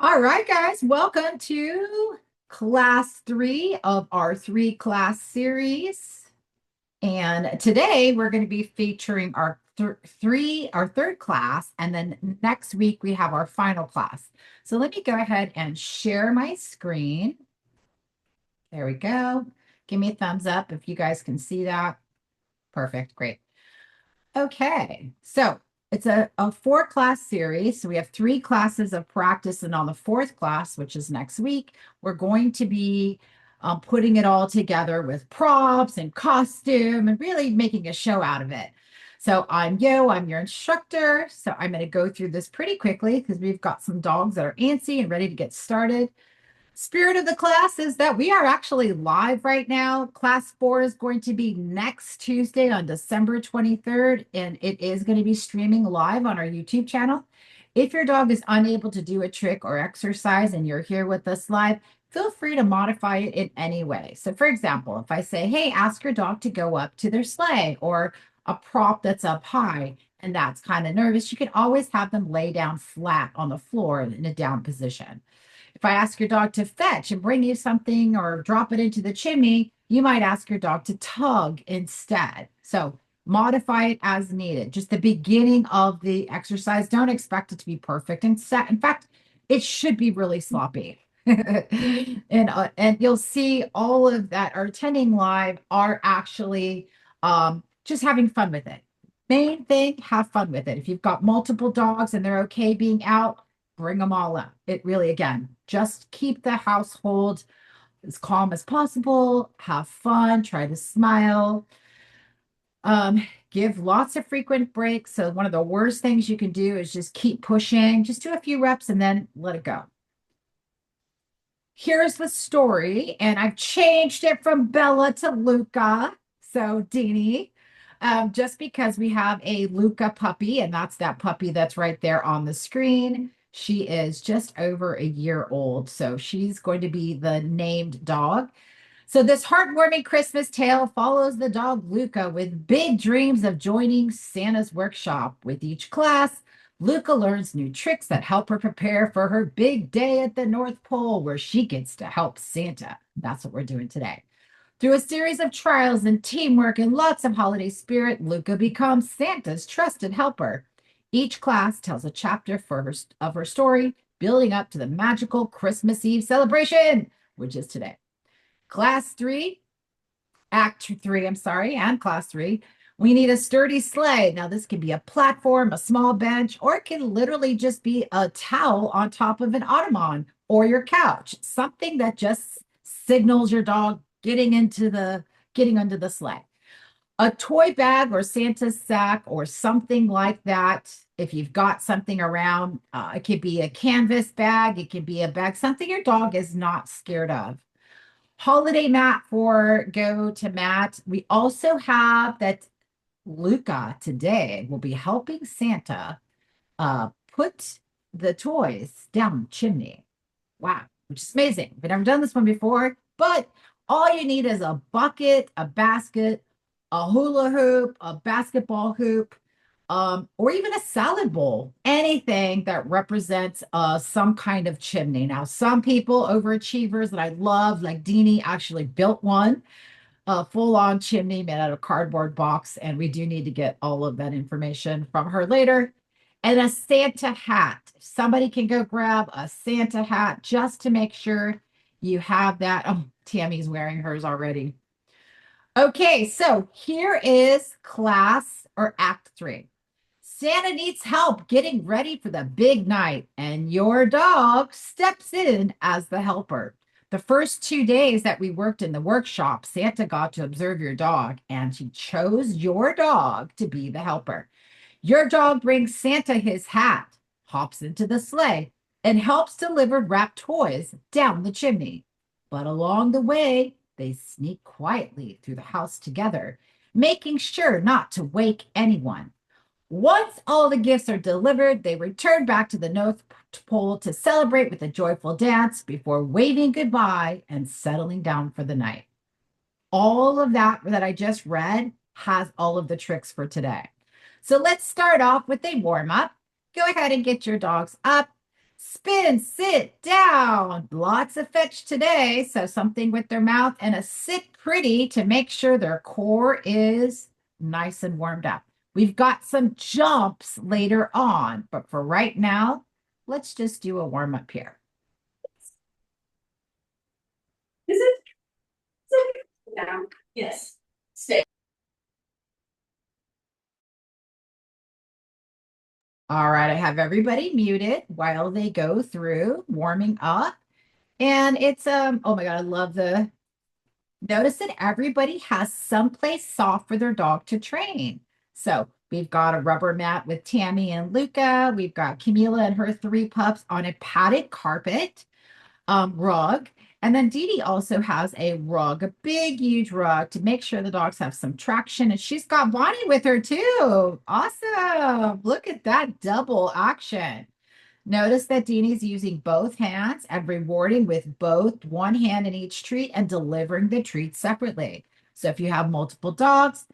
All right, guys, welcome to class 3 of our 3-class series. And today we're going to be featuring our third class, and then next week we have our final class. So let me go ahead and share my screen. There we go. Give me a thumbs up if you guys can see that. Perfect, great. Okay, so it's a 4-class series. So we have 3 classes of practice, and on the 4th class, which is next week, we're going to be putting it all together with props and costume and really making a show out of it. So I'm your instructor. So I'm going to go through this pretty quickly because we've got some dogs that are antsy and ready to get started. Spirit of the class is that we are actually live right now. Class 4 is going to be next Tuesday on December 23rd, and it is going to be streaming live on our YouTube channel. If your dog is unable to do a trick or exercise and you're here with us live, feel free to modify it in any way. So, for example, if I say, hey, ask your dog to go up to their sleigh, or a prop that's up high and that's kind of nervous, you can always have them lay down flat on the floor in a down position. If I ask your dog to fetch and bring you something or drop it into the chimney, you might ask your dog to tug instead. So modify it as needed. Just the beginning of the exercise. Don't expect it to be perfect and set. In fact, it should be really sloppy. And you'll see all of that are attending live are actually just having fun with it. Main thing, have fun with it. If you've got multiple dogs and they're okay being out, bring them all up. It really, again, just keep the household as calm as possible, have fun, try to smile, give lots of frequent breaks. So one of the worst things you can do is just keep pushing, just do a few reps and then let it go. Here's the story, and I've changed it from Bella to Luca. So Deanie, just because we have a Luca puppy, and that's that puppy that's right there on the screen. She is just over a year old, so she's going to be the named dog. So this heartwarming Christmas tale follows the dog Luca with big dreams of joining Santa's workshop. With each class, Luca learns new tricks that help her prepare for her big day at the North Pole, where she gets to help Santa. That's what we're doing today. Through a series of trials and teamwork and lots of holiday spirit, Luca becomes Santa's trusted helper. Each class tells a chapter of her story, building up to the magical Christmas Eve celebration, which is today. Class 3, Act 3, I'm sorry, and Class 3, we need a sturdy sleigh. Now, this can be a platform, a small bench, or it can literally just be a towel on top of an ottoman or your couch, something that just signals your dog getting under the sleigh. A toy bag or Santa's sack or something like that. If you've got something around, it could be a canvas bag, it could be a bag, something your dog is not scared of. Holiday mat for go to mat. We also have that Luca today will be helping Santa put the toys down the chimney. Wow, which is amazing. We've never done this one before, but all you need is a bucket, a basket, a hula hoop, a basketball hoop, or even a salad bowl, anything that represents some kind of chimney. Now, some people, overachievers that I love, like Deanie, actually built one, a full-on chimney made out of cardboard box, and we do need to get all of that information from her later. And a Santa hat. Somebody can go grab a Santa hat just to make sure you have that. Oh, Tammy's wearing hers already. Okay, so here is class or act 3. Santa needs help getting ready for the big night, and your dog steps in as the helper. The first 2 days that we worked in the workshop, Santa got to observe your dog, and she chose your dog to be the helper. Your dog brings Santa his hat, hops into the sleigh, and helps deliver wrapped toys down the chimney. But along the way, they sneak quietly through the house together, making sure not to wake anyone. Once all the gifts are delivered, they return back to the North Pole to celebrate with a joyful dance before waving goodbye and settling down for the night. All of that I just read has all of the tricks for today. So let's start off with a warm up. Go ahead and get your dogs up. Spin, sit, down. Lots of fetch today. So something with their mouth and a sit pretty to make sure their core is nice and warmed up. We've got some jumps later on, but for right now, let's just do a warm up here. Is it? Down. Yes. Stay. All right, I have everybody muted while they go through warming up. And it's oh my God, I love the notice that everybody has someplace soft for their dog to train. So we've got a rubber mat with Tammy and Luca. We've got Camila and her three pups on a padded carpet rug. And then Dee Dee also has a rug, a big, huge rug to make sure the dogs have some traction. And she's got Bonnie with her too. Awesome. Look at that double action. Notice that Deanie's using both hands and rewarding with both one hand in each treat and delivering the treats separately. So if you have multiple dogs,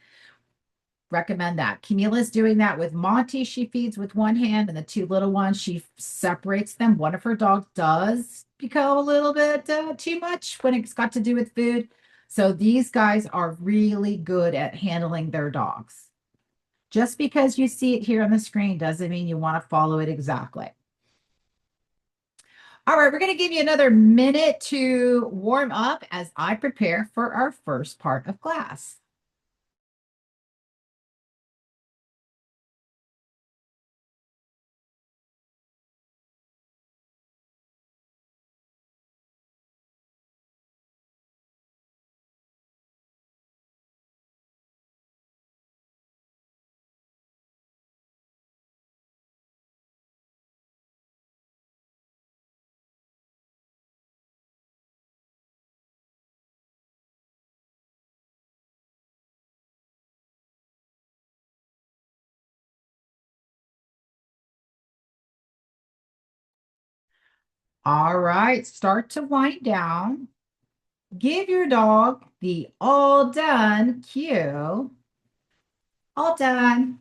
recommend that. Camila's doing that with Monty. She feeds with one hand, and the two little ones, she separates them. One of her dogs does become a little bit too much when it's got to do with food. So these guys are really good at handling their dogs. Just because you see it here on the screen doesn't mean you want to follow it exactly. All right, we're going to give you another minute to warm up as I prepare for our first part of class. All right, start to wind down. Give your dog the all done cue. All done.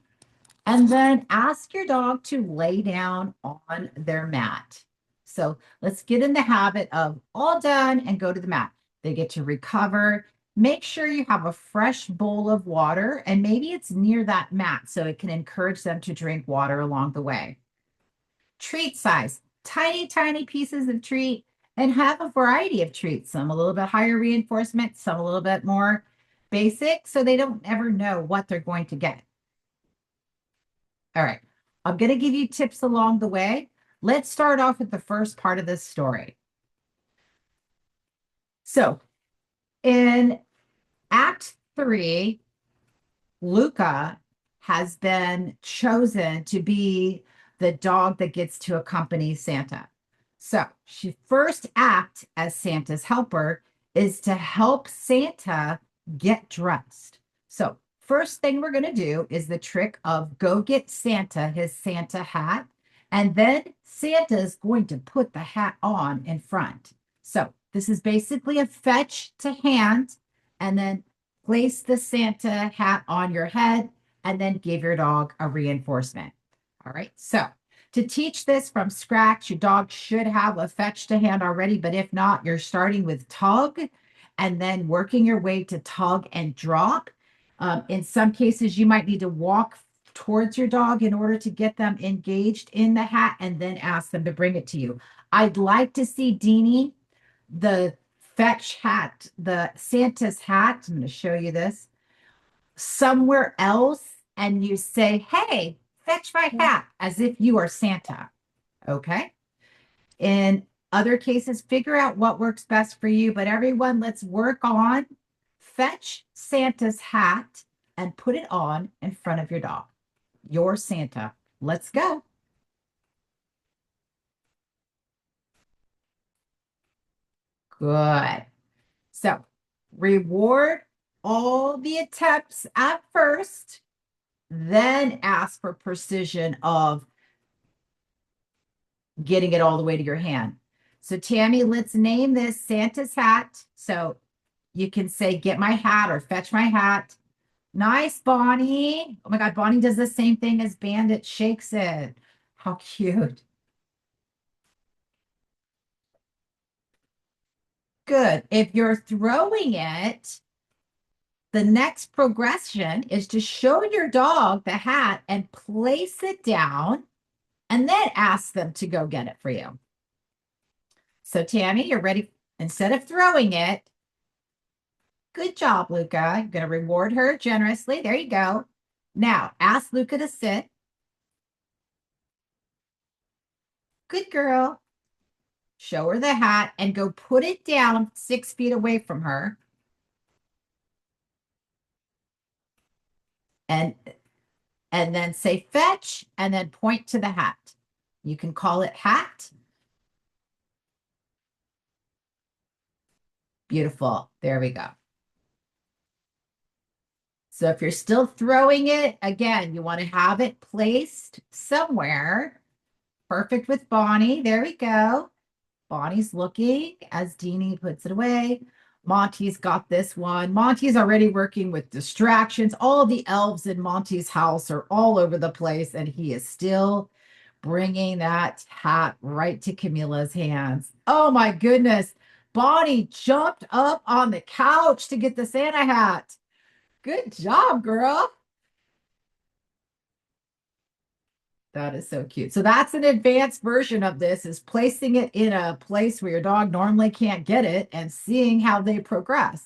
And then ask your dog to lay down on their mat. So let's get in the habit of all done and go to the mat. They get to recover. Make sure you have a fresh bowl of water and maybe it's near that mat so it can encourage them to drink water along the way. Treat size, tiny, tiny pieces of treat and have a variety of treats. Some a little bit higher reinforcement, some a little bit more basic so they don't ever know what they're going to get. All right. I'm going to give you tips along the way. Let's start off with the first part of this story. So, in Act 3, Luca has been chosen to be the dog that gets to accompany Santa. So, she first act as Santa's helper is to help Santa get dressed. So, first thing we're going to do is the trick of go get Santa his Santa hat, and then Santa's going to put the hat on in front. So, this is basically a fetch to hand, and then place the Santa hat on your head, and then give your dog a reinforcement. All right, so to teach this from scratch, your dog should have a fetch to hand already, but if not, you're starting with tug and then working your way to tug and drop. In some cases, you might need to walk towards your dog in order to get them engaged in the hat and then ask them to bring it to you. I'd like to see Deanie, the fetch hat, the Santa's hat. I'm going to show you this somewhere else, and you say, "Hey, fetch my hat," as if you are Santa. Okay. In other cases, figure out what works best for you. But everyone, let's work on fetch Santa's hat and put it on in front of your dog. Your Santa. Let's go. Good. So reward all the attempts at first, then ask for precision of getting it all the way to your hand. So Tammy, let's name this Santa's hat. So you can say, get my hat or fetch my hat. Nice, Bonnie. Oh my God, Bonnie does the same thing as Bandit, shakes it. How cute. Good. If you're throwing it, the next progression is to show your dog the hat and place it down and then ask them to go get it for you. So Tammy, you're ready. Instead of throwing it, good job, Luca. I'm going to reward her generously. There you go. Now ask Luca to sit. Good girl. Show her the hat and go put it down 6 feet away from her. And then say fetch and then point to the hat. You can call it hat. Beautiful. There we go. So if you're still throwing it, again, you want to have it placed somewhere. Perfect with Bonnie. There we go. Bonnie's looking as Deanie puts it away. Monty's got this one. Monty's already working with distractions. All the elves in Monty's house are all over the place, and he is still bringing that hat right to Camilla's hands. Oh my goodness. Bonnie jumped up on the couch to get the Santa hat. Good job, girl. That is so cute. So that's an advanced version of this, is placing it in a place where your dog normally can't get it and seeing how they progress.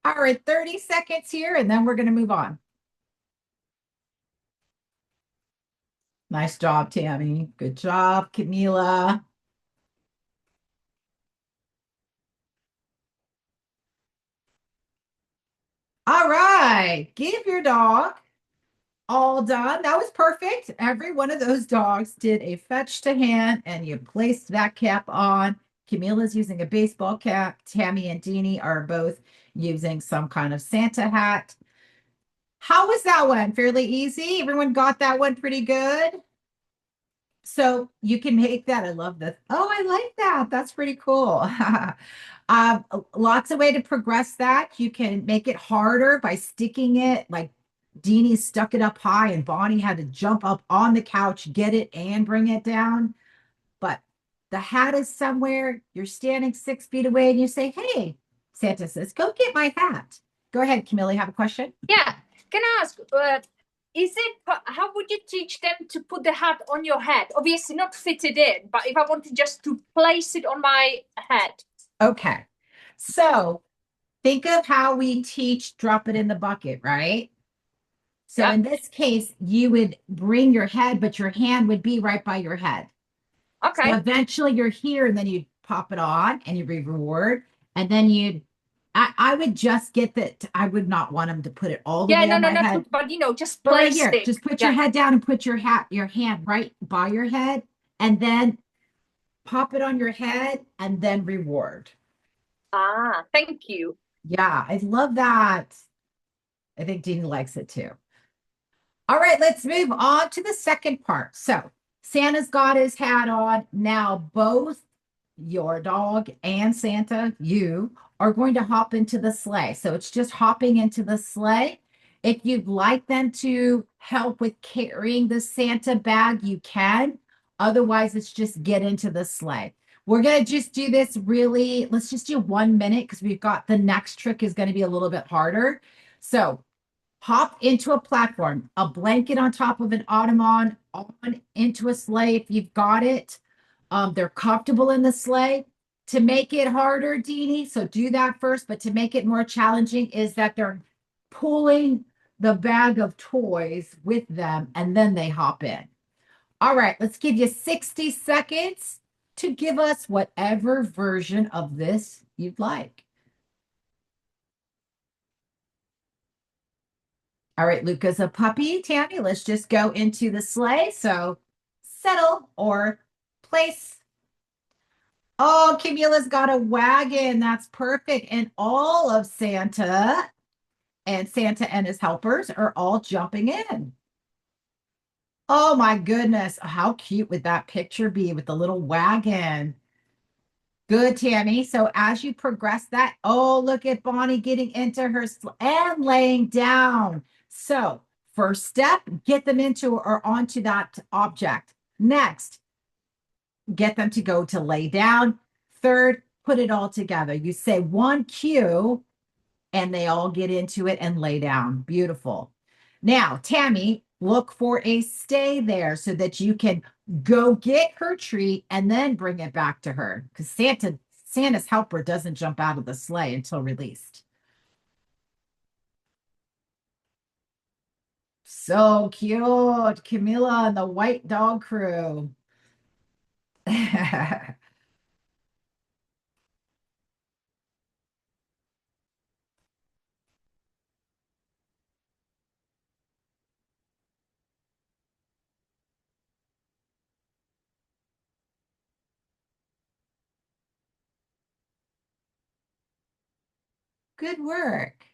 All right, 30 seconds here, and then we're going to move on. Nice job, Tammy. Good job, Camila. All right, give your dog all done. That was perfect. Every one of those dogs did a fetch to hand, and you placed that cap on. Camila's using a baseball cap. Tammy and Deanie are both using some kind of Santa hat. How was that one? Fairly easy? Everyone got that one pretty good? So you can make that. I love this. Oh, I like that. That's pretty cool. Lots of way to progress that. You can make it harder by sticking it, like Deanie stuck it up high and Bonnie had to jump up on the couch, get it, and bring it down. But the hat is somewhere. You're standing 6 feet away and you say, hey, Santa says, go get my hat. Go ahead, Camille. You have a question? Yeah. Can I ask, how would you teach them to put the hat on your head? Obviously not fitted in, but if I wanted just to place it on my head. Okay. So think of how we teach drop it in the bucket, right? So Yep. in this case, you would bring your head, but your hand would be right by your head. Okay. So eventually you're here and then you pop it on and you reward. And then I would just get that. I would not want them to put it all the way on my head. But just But right place here, it. just put your head down and put your hand right by your head and then pop it on your head and then reward. Ah, thank you. Yeah, I love that. I think Deanie likes it too. All right, let's move on to the second part. So Santa's got his hat on. Now both your dog and Santa, you, are going to hop into the sleigh. So it's just hopping into the sleigh. If you'd like them to help with carrying the Santa bag, you can. Otherwise, it's just get into the sleigh. We're going to just do this really, let's just do 1 minute because we've got the next trick is going to be a little bit harder. So hop into a platform, a blanket on top of an ottoman, on into a sleigh if you've got it. They're comfortable in the sleigh. To make it harder, Deanie, so do that first, but to make it more challenging is that they're pulling the bag of toys with them and then they hop in. All right, let's give you 60 seconds to give us whatever version of this you'd like. All right, Luca's a puppy. Tammy, let's just go into the sleigh. So settle or place. Oh, Camila's got a wagon. That's perfect. And all of Santa and his helpers are all jumping in. Oh my goodness. How cute would that picture be with the little wagon? Good, Tammy. So as you progress that, oh, look at Bonnie getting into her and laying down. So first step, get them into or onto that object. Next, get them to go to lay down. Third, put it all together. You say one cue and they all get into it and lay down. Beautiful. Now, Tammy, look for a stay there so that you can go get her treat and then bring it back to her because Santa's helper doesn't jump out of the sleigh until released. So cute. Camilla and the white dog crew. Good work.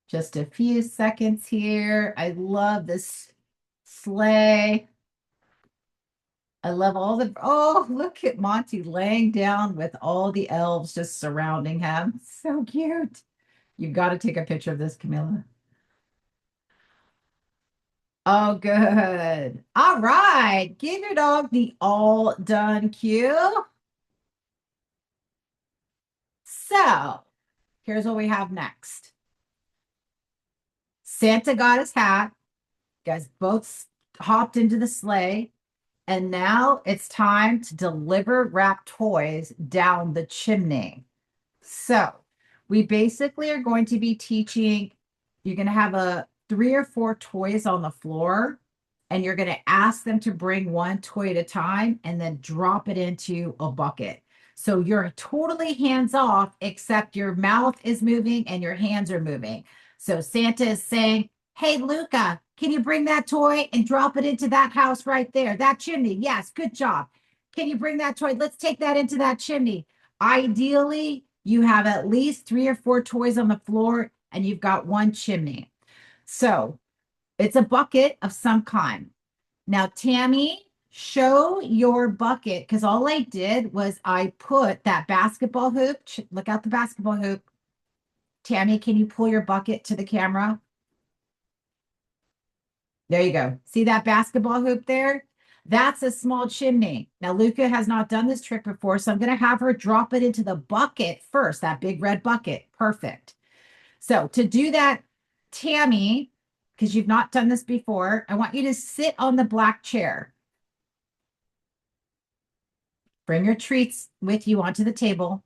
Just a few seconds here. I love this sleigh. I love all the, oh, look at Monty laying down with all the elves just surrounding him. So cute. You've got to take a picture of this, Camilla. Oh, good. All right. Give your dog the all done cue. So here's what we have next. Santa got his hat. You guys both hopped into the sleigh. And now it's time to deliver wrapped toys down the chimney. So we basically are going to be teaching, you're going to have 3 or 4 toys on the floor, and you're going to ask them to bring one toy at a time and then drop it into a bucket. So you're totally hands off, except your mouth is moving and your hands are moving. So Santa is saying, hey, Luca, can you bring that toy and drop it into that house right there? That chimney. Yes, good job. Can you bring that toy? Let's take that into that chimney. Ideally, you have at least 3 or 4 toys on the floor and you've got one chimney. So it's a bucket of some kind. Now, Tammy, show your bucket because all I did was I put that basketball hoop. Look out the basketball hoop. Tammy, can you pull your bucket to the camera? There you go. See that basketball hoop there? That's a small chimney. Now, Luca has not done this trick before, so I'm going to have her drop it into the bucket first, that big red bucket. Perfect. So to do that, Tammy, because you've not done this before, I want you to sit on the black chair. Bring your treats with you onto the table.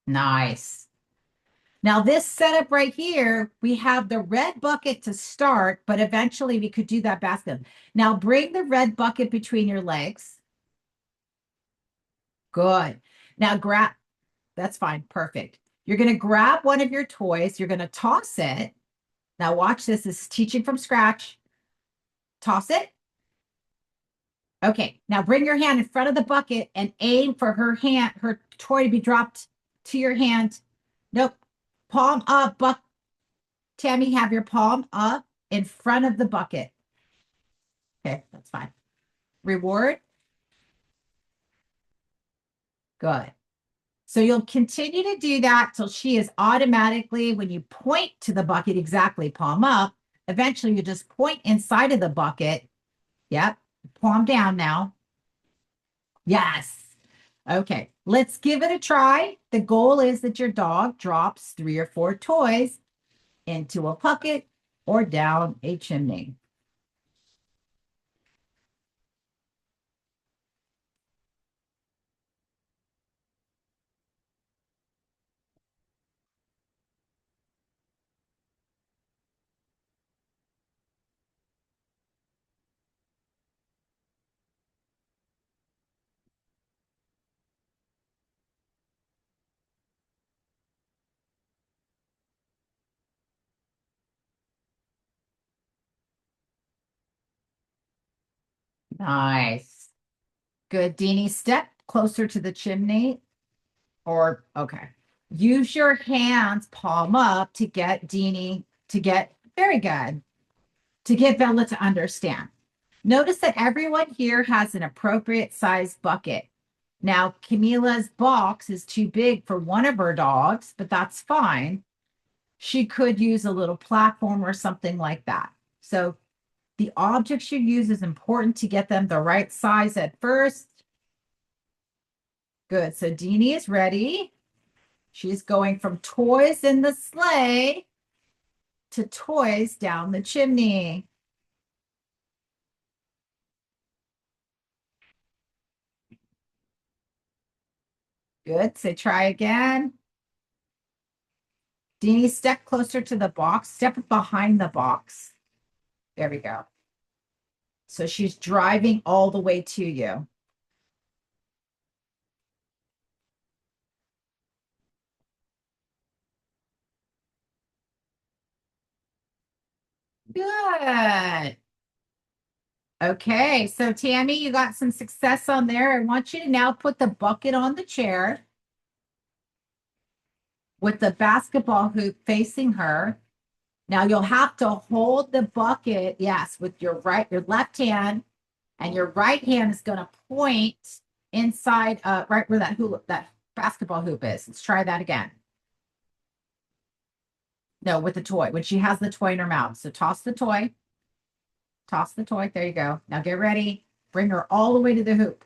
Nice. Now this setup right here, we have the red bucket to start, but eventually we could do that basket. Now bring the red bucket between your legs. Good. Now grab, that's fine, perfect. You're going to grab one of your toys. You're going to toss it. Now watch this. This is teaching from scratch. Toss it. Okay. Now bring your hand in front of the bucket and aim for her toy to be dropped to your hand. Nope. Palm up. Tammy, have your palm up in front of the bucket. Okay, that's fine. Reward. Good. So you'll continue to do that till she is automatically, when you point to the bucket exactly, palm up, eventually you just point inside of the bucket. Yep. Palm down now. Yes. Okay. Let's give it a try. The goal is that your dog drops 3 or 4 toys into a bucket or down a chimney. Nice. Good, Deanie. Step closer to the chimney. Or, okay. Use your hands palm up to get Deanie very good, to get Bella to understand. Notice that everyone here has an appropriate size bucket. Now, Camila's box is too big for one of her dogs, but that's fine. She could use a little platform or something like that. So the objects you use is important to get them the right size at first. Good. So Deanie is ready. She's going from toys in the sleigh to toys down the chimney. Good. So try again. Deanie, step closer to the box. Step behind the box. There we go. So she's driving all the way to you. Good. Okay, so Tammy, you got some success on there. I want you to now put the bucket on the chair with the basketball hoop facing her. Now you'll have to hold the bucket, yes, with your left hand, and your right hand is going to point inside, right where that basketball hoop is. Let's try that again. No, with the toy, when she has the toy in her mouth. So toss the toy. Toss the toy. There you go. Now get ready. Bring her all the way to the hoop.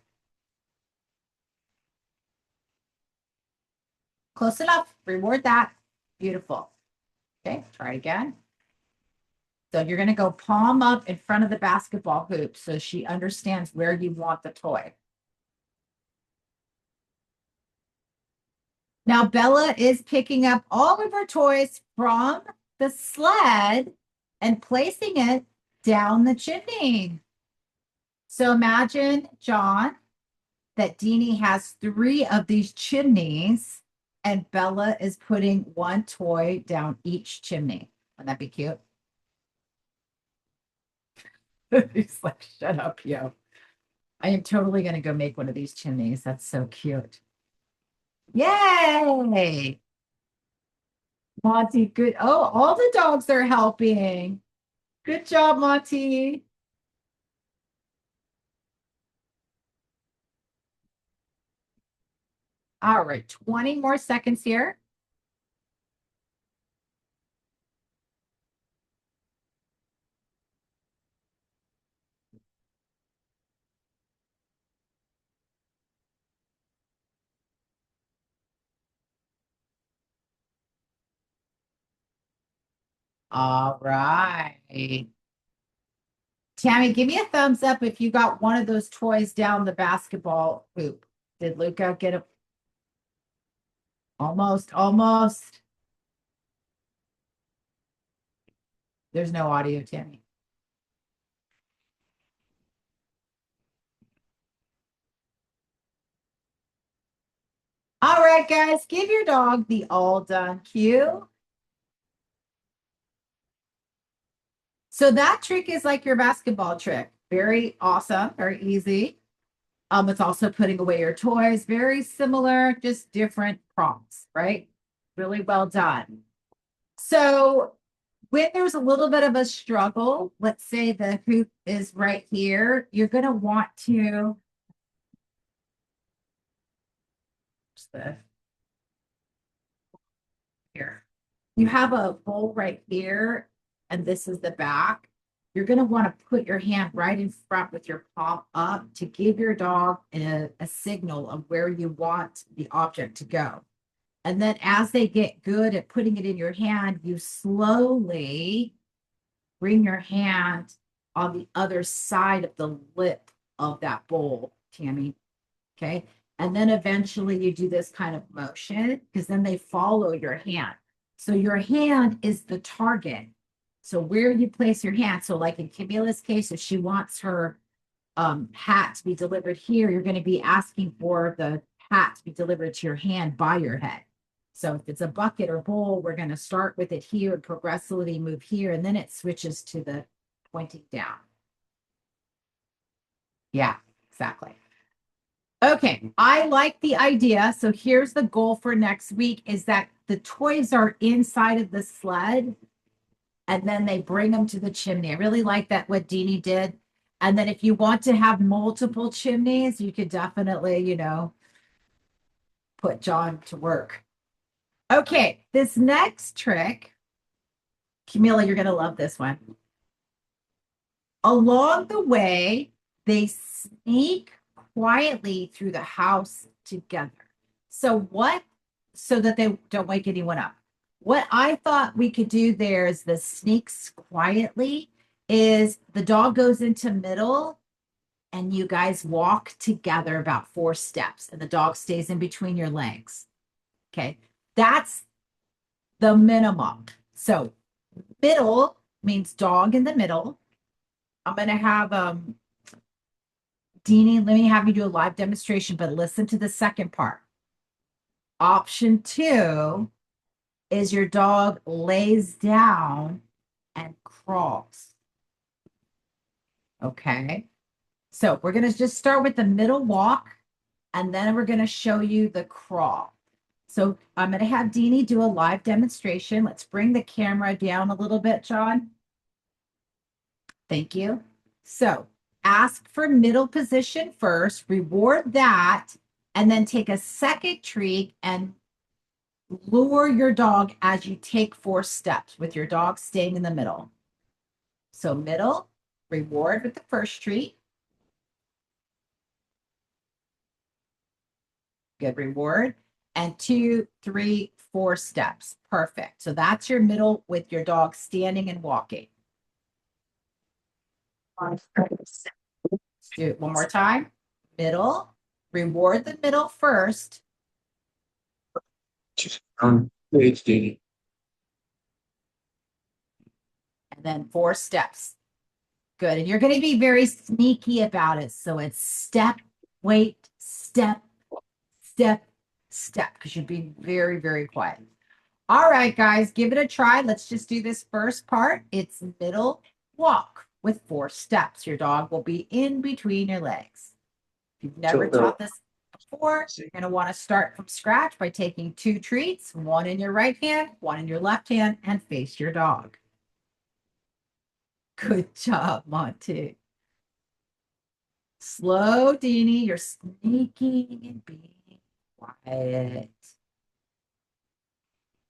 Close enough. Reward that. Beautiful. Okay, try it again. So you're going to go palm up in front of the basketball hoop so she understands where you want the toy. Now Bella is picking up all of her toys from the sled and placing it down the chimney. So imagine, John, that Deanie has 3 of these chimneys and Bella is putting one toy down each chimney. Wouldn't that be cute? He's like, shut up, yo. I am totally going to go make one of these chimneys. That's so cute. Yay! Monty, good. Oh, all the dogs are helping. Good job, Monty. All right, 20 more seconds here. All right. Tammy, give me a thumbs up if you got one of those toys down the basketball hoop. Did Luca get it? Almost, almost. There's no audio, Tammy. All right, guys, give your dog the all done cue. So that trick is like your basketball trick. Very awesome, very easy. It's also putting away your toys. Very similar, just different prompts, right? Really well done. So when there's a little bit of a struggle, let's say the hoop is right here, you're going to want to here. You have a bowl right here, and this is the back. You're going to want to put your hand right in front with your palm up to give your dog a signal of where you want the object to go. And then as they get good at putting it in your hand, you slowly bring your hand on the other side of the lip of that bowl, Tammy. Okay. And then eventually you do this kind of motion because then they follow your hand. So your hand is the target. So where you place your hand. So like in Camila's case, if she wants her hat to be delivered here, you're going to be asking for the hat to be delivered to your hand by your head. So if it's a bucket or bowl, we're going to start with it here and progressively move here, and then it switches to the pointing down. Yeah, exactly. Okay, I like the idea. So here's the goal for next week is that the toys are inside of the sled and then they bring them to the chimney. I really like that what Deanie did. And then if you want to have multiple chimneys, you could definitely, you know, put John to work. Okay, this next trick, Camila, you're going to love this one. Along the way, they sneak quietly through the house together. So that they don't wake anyone up. What I thought we could do there is the sneaks quietly is the dog goes into middle and you guys walk together about 4 steps and the dog stays in between your legs. Okay. That's the minimum. So middle means dog in the middle. I'm going to have Deanie, let me have you do a live demonstration, but listen to the second part. Option 2 is your dog lays down and crawls. Okay. So we're going to just start with the middle walk, and then we're going to show you the crawl. So I'm going to have Deanie do a live demonstration. Let's bring the camera down a little bit, John. Thank you. So ask for middle position first, reward that, and then take a second treat and lure your dog as you take 4 steps with your dog staying in the middle. So middle, reward with the first treat. Good reward. And 2, 3, 4 steps. Perfect. So that's your middle with your dog standing and walking. Let's do it one more time. Middle, reward the middle first. Just on page Deanie. And then 4 steps. Good. And you're going to be very sneaky about it. So it's step, wait, step, step, step, because you're being very, very quiet. All right, guys, give it a try. Let's just do this first part. It's middle walk with 4 steps. Your dog will be in between your legs. If you've never taught this before, you're going to want to start from scratch by taking 2 treats, 1 in your right hand, 1 in your left hand, and face your dog. Good job, Monty. Slow, Deanie. You're sneaking and being quiet.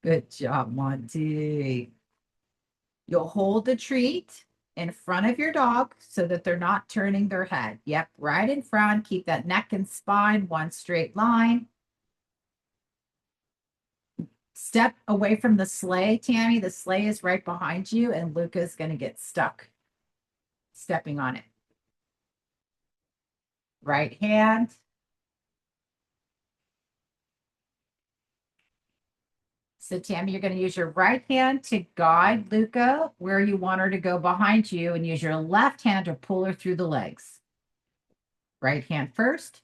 Good job, Monty. You'll hold the treat in front of your dog so that they're not turning their head. Yep, right in front. Keep that neck and spine one straight line. Step away from the sleigh, Tammy. The sleigh is right behind you, and Luca's going to get stuck stepping on it. Right hand. So, Tammy, you're going to use your right hand to guide Luca where you want her to go behind you, and use your left hand to pull her through the legs. Right hand first.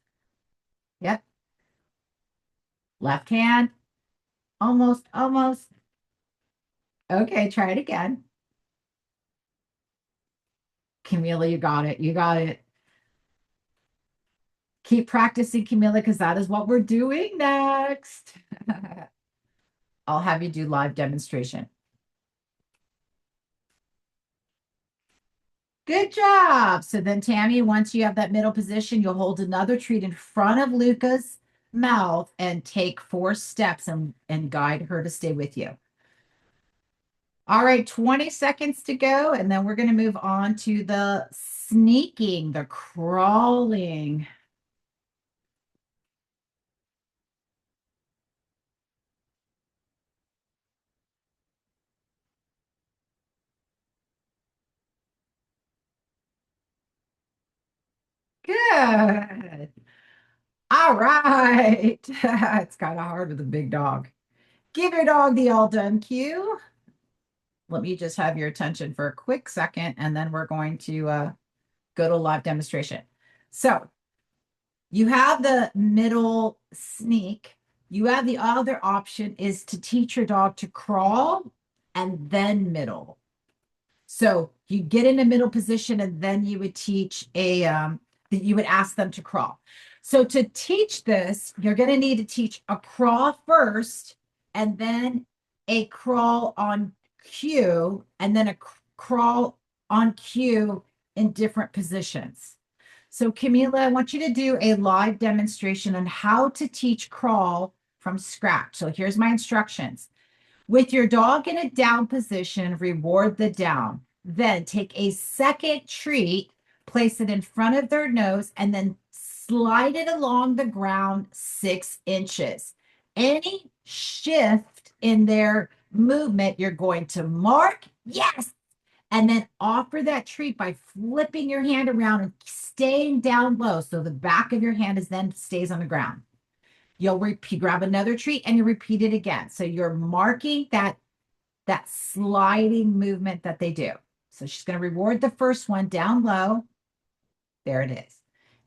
Yep. Left hand. Almost, almost. Okay, try it again. Camila, you got it. You got it. Keep practicing, Camila, because that is what we're doing next. I'll have you do live demonstration. Good job. So then, Tammy, once you have that middle position, you'll hold another treat in front of Luca's mouth and take 4 steps and guide her to stay with you. All right, 20 seconds to go, and then we're going to move on to the sneaking, the crawling. Good. All right. It's kind of hard with a big dog. Give your dog the all done cue. Let me just have your attention for a quick second, and then we're going to go to a live demonstration. So you have the middle sneak. You have the other option is to teach your dog to crawl and then middle. So you get in a middle position, and then you would teach you would ask them to crawl. So to teach this, you're going to need to teach a crawl first, and then a crawl on cue, and then a crawl on cue in different positions. So Camila, I want you to do a live demonstration on how to teach crawl from scratch. So here's my instructions. With your dog in a down position, reward the down. Then take a second treat, place it in front of their nose, and then slide it along the ground 6 inches. Any shift in their movement, you're going to mark, yes, and then offer that treat by flipping your hand around and staying down low. So the back of your hand is then stays on the ground. You'll repeat, grab another treat and you repeat it again. So you're marking that sliding movement that they do. So she's going to reward the first one down low. There it is.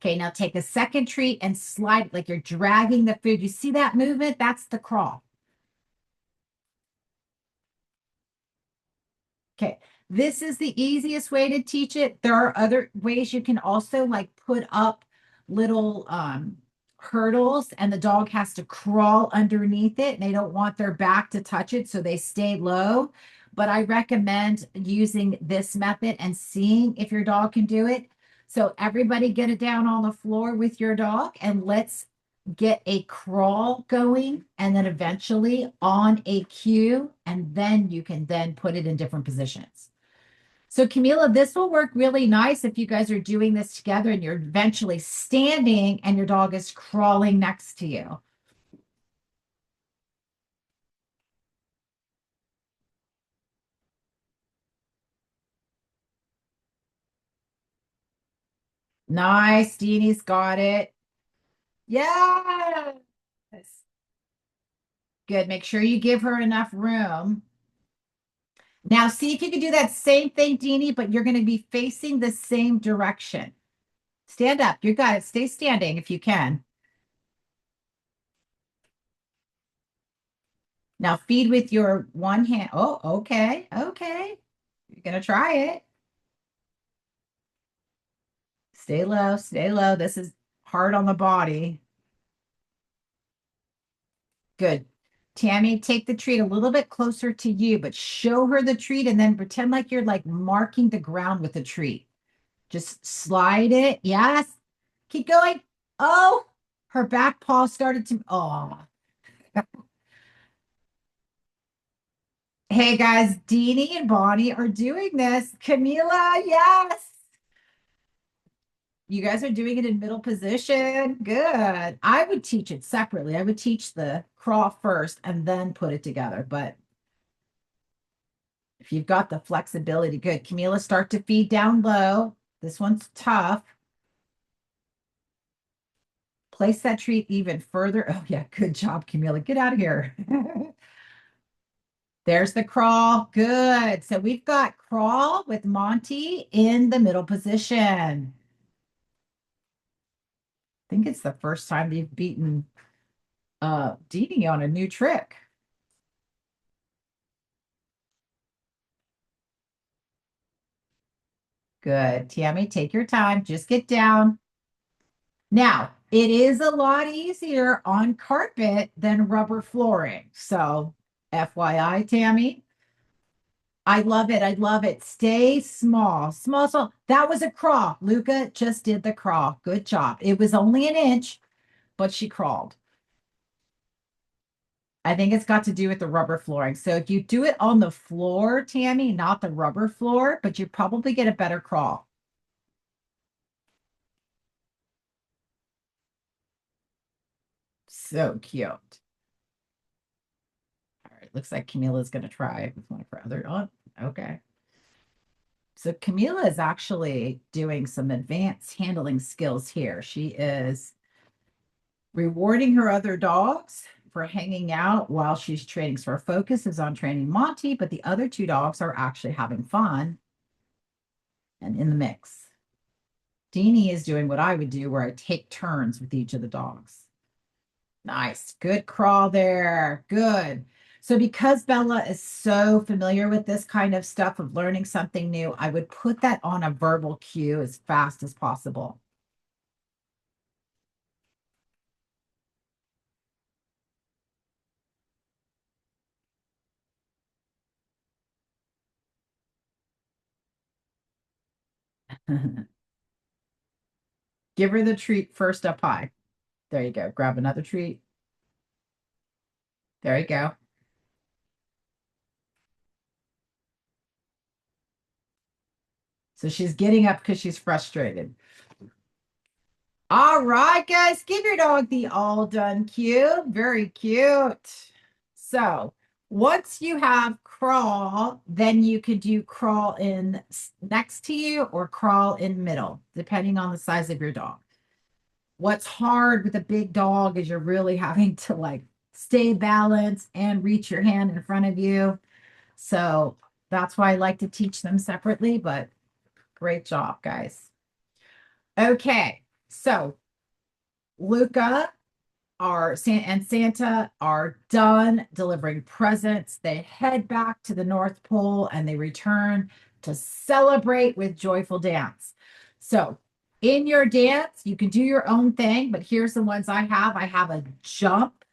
Okay, now take a second treat and slide like you're dragging the food. You see that movement? That's the crawl. Okay, this is the easiest way to teach it. There are other ways you can also like put up little hurdles and the dog has to crawl underneath it and they don't want their back to touch it, so they stay low. But I recommend using this method and seeing if your dog can do it. So everybody get it down on the floor with your dog and let's get a crawl going and then eventually on a cue, and then you can then put it in different positions. So Camila, this will work really nice if you guys are doing this together and you're eventually standing and your dog is crawling next to you. Nice, Deanie's got it. Yes. Good, make sure you give her enough room. Now see if you can do that same thing, Deanie, but you're going to be facing the same direction. Stand up. You got it. Stay standing if you can. Now feed with your one hand. Oh, okay. Okay. You're going to try it. Stay low. Stay low. This is hard on the body. Good. Tammy, take the treat a little bit closer to you, but show her the treat and then pretend like you're like marking the ground with the treat. Just slide it. Yes. Keep going. Oh, her back paw started to. Oh. Hey guys, Deanie and Bonnie are doing this. Camila, yes. You guys are doing it in middle position. Good. I would teach it separately. I would teach the crawl first and then put it together. But if you've got the flexibility, good. Camila, start to feed down low. This one's tough. Place that treat even further. Oh, yeah. Good job, Camila. Get out of here. There's the crawl. Good. So we've got crawl with Monty in the middle position. I think it's the first time they've beaten Deanie on a new trick. Good. Tammy, take your time. Just get down. Now, it is a lot easier on carpet than rubber flooring. So, FYI, Tammy, I love it. I love it. Stay small, small, small. That was a crawl. Luca just did the crawl. Good job. It was only an inch, but she crawled. I think it's got to do with the rubber flooring. So if you do it on the floor, Tammy, not the rubber floor, but you probably get a better crawl. So cute. All right, looks like Camila's going to try with one of her other. Oh, okay. So Camila is actually doing some advanced handling skills here. She is rewarding her other dogs for hanging out while she's training. So her focus is on training Monty, but the other two dogs are actually having fun and in the mix. Deanie is doing what I would do, where I take turns with each of the dogs. Nice. Good crawl there. Good. So because Bella is so familiar with this kind of stuff of learning something new, I would put that on a verbal cue as fast as possible. Give her the treat first up high. There you go. Grab another treat. There you go. So she's getting up because she's frustrated. All right, guys, give your dog the all done cue. Very cute. So once you have crawl, then you could do crawl in next to you or crawl in middle, depending on the size of your dog. What's hard with a big dog is you're really having to like stay balanced and reach your hand in front of you. So that's why I like to teach them separately, but great job, guys. Okay, so Luca and Santa are done delivering presents. They head back to the North Pole and they return to celebrate with joyful dance. So in your dance, you can do your own thing, but here's the ones I have. I have a jump.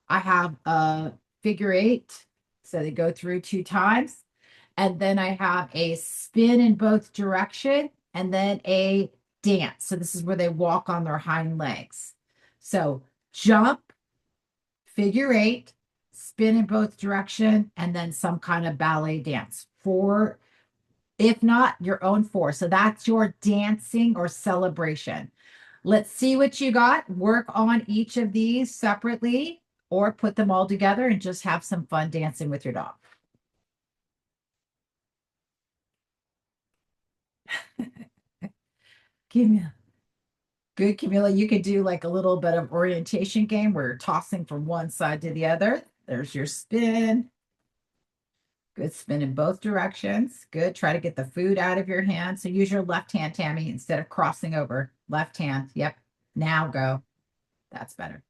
I have a figure eight. So they go through 2 times. And then I have a spin in both direction and then a dance. So this is where they walk on their hind legs. So jump, figure eight, spin in both direction, and then some kind of ballet dance. Four, if not your own four. So that's your dancing or celebration. Let's see what you got. Work on each of these separately or put them all together and just have some fun dancing with your dog. Camilla. Good, Camilla. You could do like a little bit of orientation game where you're tossing from one side to the other. There's your spin. Good spin in both directions. Good. Try to get the food out of your hand. So use your left hand, Tammy, instead of crossing over. Left hand. Yep. Now go. That's better.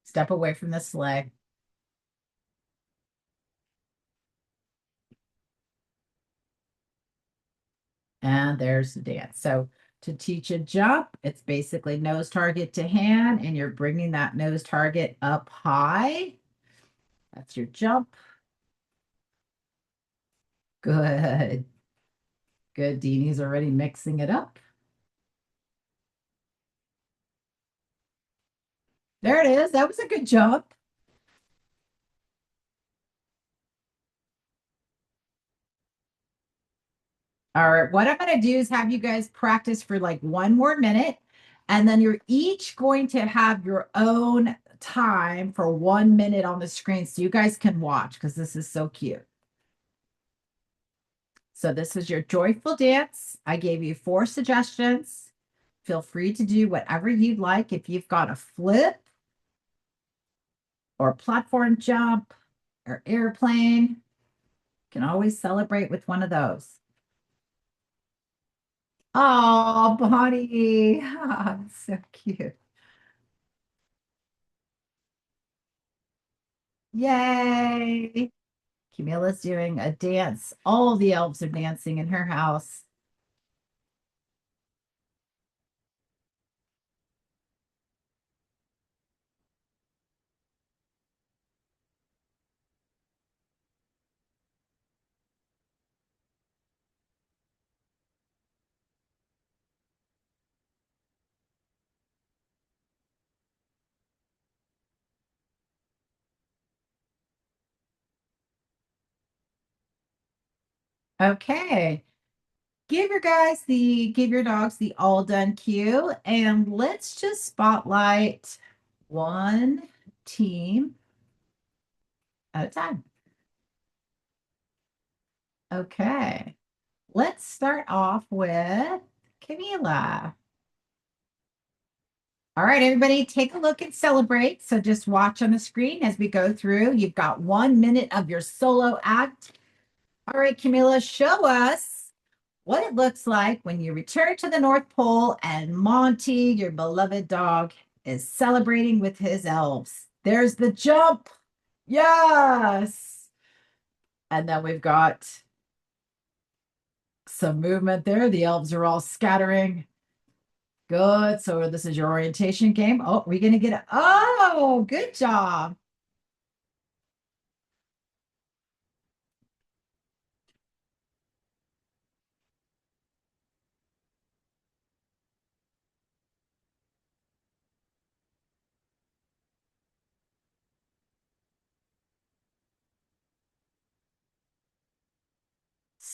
Step away from the sleigh. And there's the dance. So to teach a jump, it's basically nose target to hand, and you're bringing that nose target up high. That's your jump. Good. Good. Deanie's already mixing it up. There it is. That was a good jump. All right. What I'm going to do is have you guys practice for like 1 more minute. And then you're each going to have your own time for 1 minute on the screen so you guys can watch because this is so cute. So this is your joyful dance. I gave you 4 suggestions. Feel free to do whatever you'd like. If you've got a flip or platform jump or airplane, you can always celebrate with one of those. Oh, Bonnie. Oh, so cute. Yay. Camilla's doing a dance. All the elves are dancing in her house. Okay. Give your dogs the all done cue and let's just spotlight one team at a time. Okay. Let's start off with Camila. All right, everybody, take a look and celebrate. So just watch on the screen as we go through. You've got 1 minute of your solo act. All right, Camila, show us what it looks like when you return to the North Pole and Monty, your beloved dog, is celebrating with his elves. There's the jump. Yes. And then we've got some movement there. The elves are all scattering. Good. So this is your orientation game. Oh, we're going to get it. Oh, good job.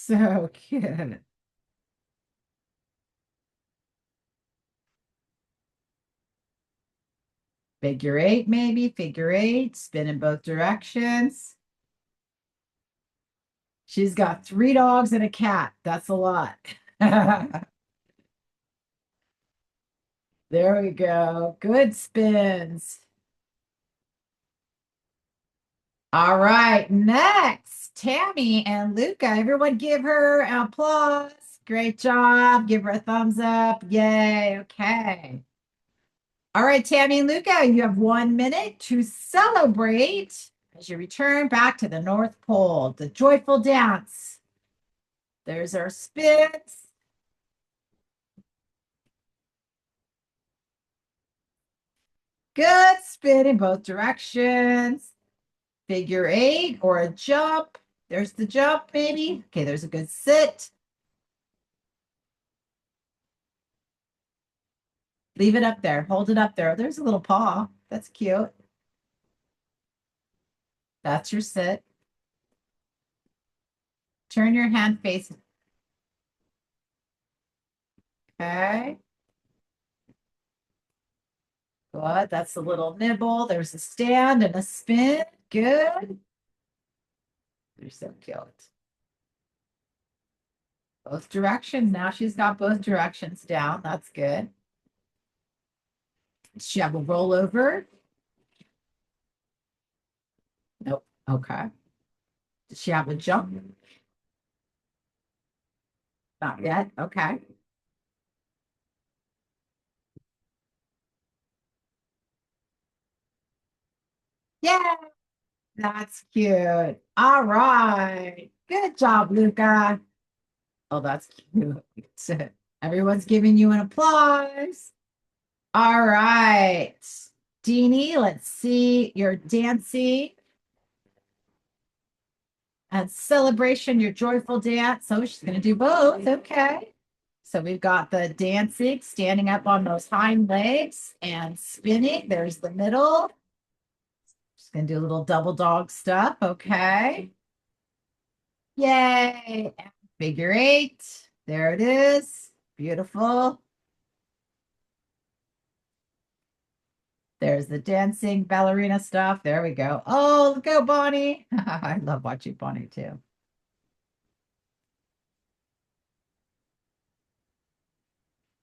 So cute. Figure eight, maybe. Figure eight. Spin in both directions. She's got 3 dogs and a cat. That's a lot. There we go. Good spins. All right, next, Tammy and Luca. Everyone give her an applause. Great job. Give her a thumbs up. Yay. Okay. All right, Tammy and Luca, you have 1 minute to celebrate as you return back to the North Pole, the joyful dance. There's our spins. Good spin in both directions. Figure eight or a jump. There's the jump, maybe. Okay, there's a good sit. Leave it up there. Hold it up there. There's a little paw. That's cute. That's your sit. Turn your hand face. Okay. Good. That's a little nibble. There's a stand and a spin. Good. They're so cute. Both directions. Now she's got both directions down. That's good. Does she have a rollover? Nope. Okay. Does she have a jump? Not yet. Okay. Yeah, that's cute. All right. Good job, Luca. Oh, that's cute. Everyone's giving you an applause. All right. Deanie, let's see your dancing and celebration, your joyful dance. So she's going to do both. Okay. So we've got the dancing, standing up on those hind legs and spinning. There's the middle. Just going to do a little double dog stuff. Okay. Yay. And figure eight. There it is. Beautiful. There's the dancing ballerina stuff. There we go. Oh, go, Bonnie. I love watching Bonnie too.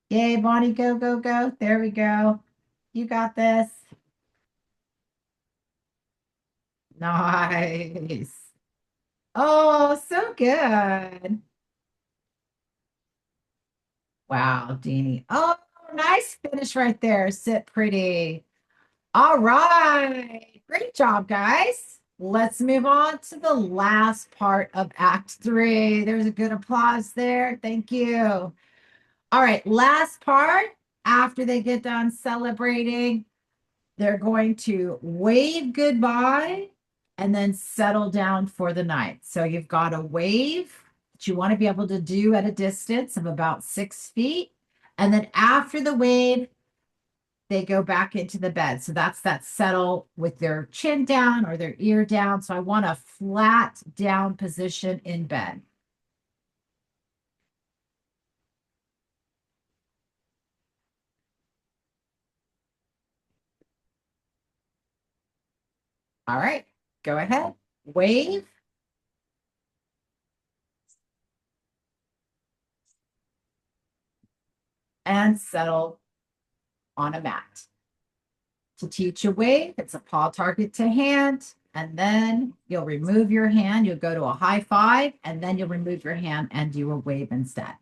Yay, Bonnie, go, go, go. There we go. You got this. Nice. Oh, so good. Wow, Deanie. Oh, nice finish right there. Sit pretty. All right. Great job, guys. Let's move on to the last part of Act 3. There's a good applause there. Thank you. All right, last part. After they get done celebrating, they're going to wave goodbye and then settle down for the night. So you've got a wave that you want to be able to do at a distance of about 6 feet. And then after the wave, they go back into the bed. So that's that settle with their chin down or their ear down. So I want a flat down position in bed. All right, go ahead. Wave. And settle on a mat. To teach a wave, it's a paw target to hand, and then you'll remove your hand. You'll go to a high five, and then you'll remove your hand and do a wave instead.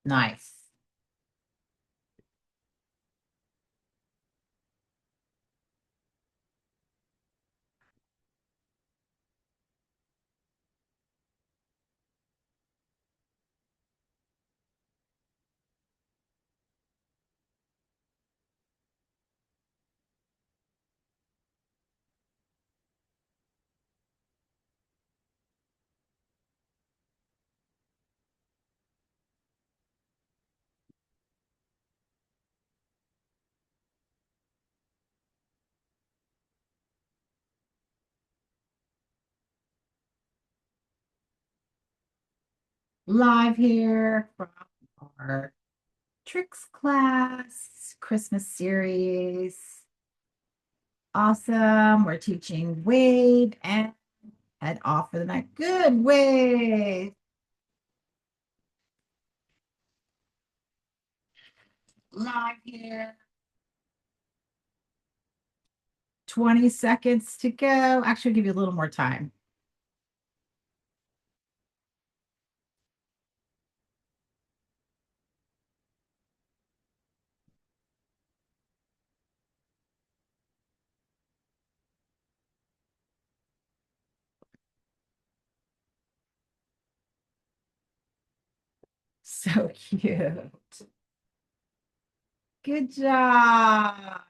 Nice. live here from our tricks class, Christmas series. Awesome. We're teaching Wave and head off for the night. Good, Wave. Live here. 20 seconds to go. Actually, I'll give you a little more time. So cute. Good job.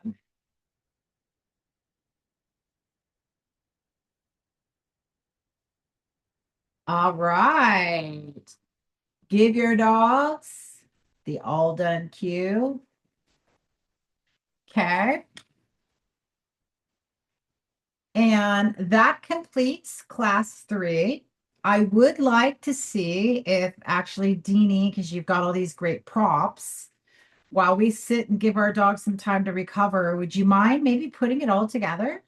All right. Give your dogs the all done cue. Okay. And that completes class 3. I would like to see if actually Deanie, because you've got all these great props, while we sit and give our dog some time to recover, would you mind maybe putting it all together?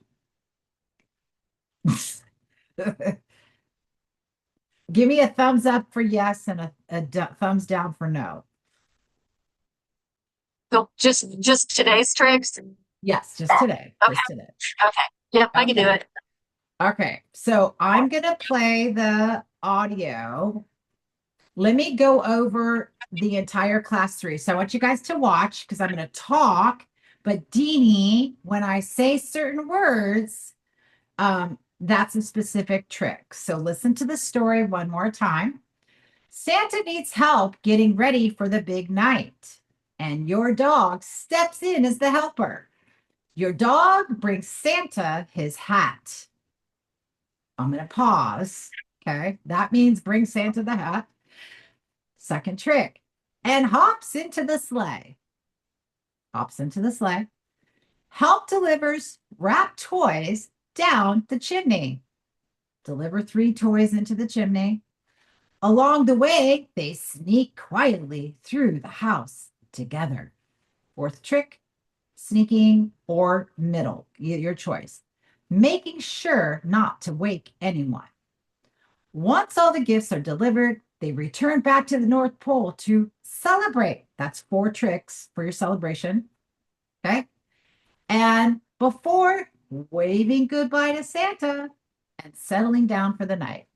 Give me a thumbs up for yes and a thumbs down for no. So just today's tricks? Yes, just today. Okay. Just today. Okay. Yep, I can do it. Okay, so I'm going to play the audio. Let me go over the entire class 3. So I want you guys to watch because I'm going to talk, but Deanie, when I say certain words, that's a specific trick. So listen to the story one more time. Santa needs help getting ready for the big night, and your dog steps in as the helper. Your dog brings Santa his hat. I'm going to pause. Okay. That means bring Santa the hat. Second trick. And hops into the sleigh. Hops into the sleigh. Help delivers wrapped toys down the chimney. Deliver 3 toys into the chimney. Along the way, they sneak quietly through the house together. Fourth trick, sneaking or middle, your choice. Making sure not to wake anyone. Once all the gifts are delivered, they return back to the North Pole to celebrate. That's 4 tricks for your celebration. Okay. And before waving goodbye to Santa and settling down for the night.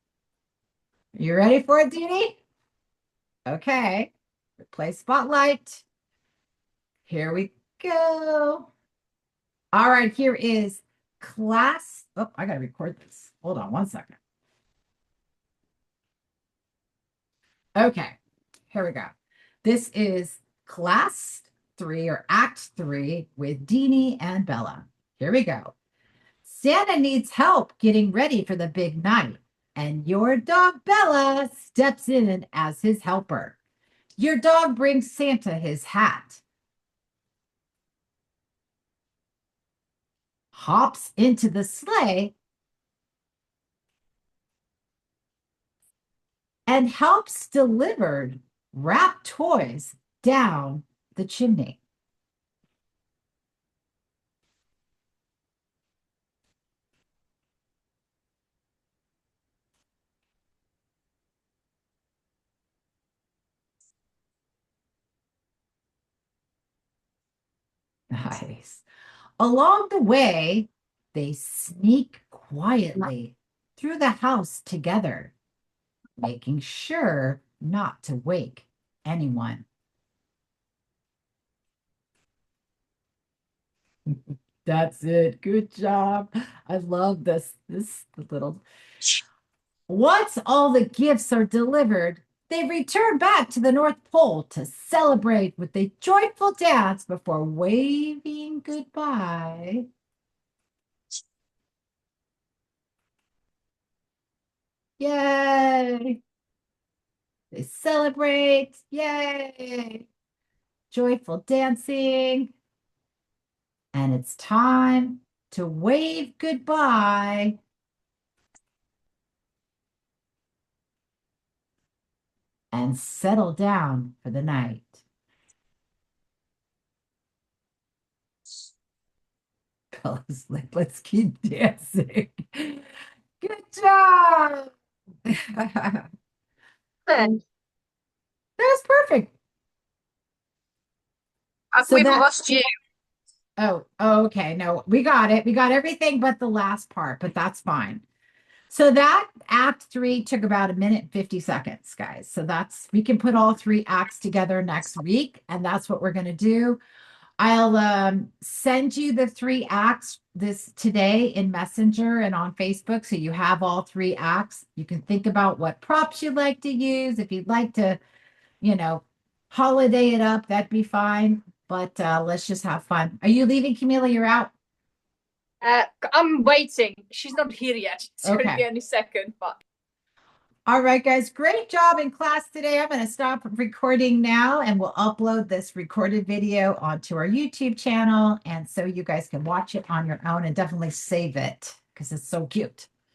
You ready for it, Deanie? Okay. Play spotlight. Here we go. All right, here is class. Oh, I got to record this. Hold on one second. Okay, here we go. This is class 3 or act 3 with Deanie and Bella. Here we go. Santa needs help getting ready for the big night, and your dog Bella steps in as his helper. Your dog brings Santa his hat, hops into the sleigh, and helps deliver wrapped toys down the chimney. Nice. Along the way, they sneak quietly through the house together, making sure not to wake anyone. That's it. Good job. I love this little. Once all the gifts are delivered, they return back to the North Pole to celebrate with a joyful dance before waving goodbye. Yay! They celebrate. Yay! Joyful dancing. And it's time to wave goodbye. and settle down for the night. Bella's like, let's keep dancing. Good job. That Good. was perfect. So We've that, lost you. oh, okay. No, we got it. We got everything but the last part, but that's fine. So that act 3 took about 1 minute and 50 seconds, guys. So that's, we can put all 3 acts together next week, and that's what we're going to do. I'll send you the 3 acts this today in Messenger and on Facebook. So you have all 3 acts. You can think about what props you'd like to use. If you'd like to, you know, holiday it up, that'd be fine. But let's just have fun. Are you leaving, Camila? You're out? I'm waiting. She's not here yet. It's going to Okay. be any second, but All right, guys, great job in class today. I'm going to stop recording now and we'll upload this recorded video onto our YouTube channel. And so you guys can watch it on your own and definitely save it because it's so cute.